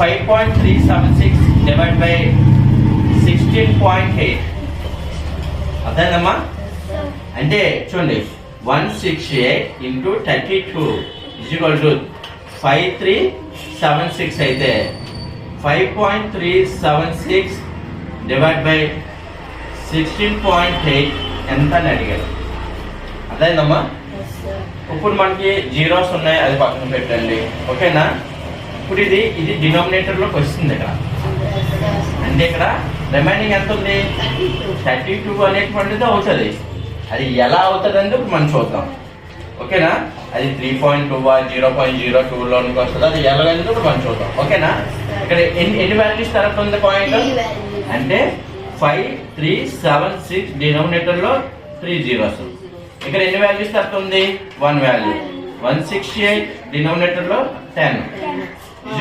5.376 divided by 16.8 అర్థమైందమ్మా? అంటే చూడండి 168 into 32 is equal to 5376 అయితే 5.376 divided by 16.8 ఎంత అని అడిగారు. అర్థమైందమ్మా? ఇప్పుడు మనకి జీరోస్ ఉన్నాయి, అది పక్కన పెట్టండి. ఓకేనా? ఇప్పుడు ఇది డినామినేటర్లోకి వస్తుంది ఇక్కడ. అంటే ఇక్కడ రిమైనింగ్ ఎంత ఉంది? 32 అనేటువంటిది అవుతుంది. అది ఎలా అవుతుంది అంటే ఇప్పుడు మనం చూద్దాం. ఓకేనా? అది 3.2 0.02లోనికి వస్తుంది. అది ఎలాగైందో ఇప్పుడు మనం చూద్దాం. ఓకేనా? ఇక్కడ ఎన్ని వాల్యూస్ తర్వాత ఉంది పాయింట్ అంటే 5376 డినామినేటర్లో 3 జీరోస్. ఇక్కడ ఎన్ని వాల్యూస్ తర్వాత ఉంది? 1 వాల్యూ. 168 డినామినేటర్లో 10.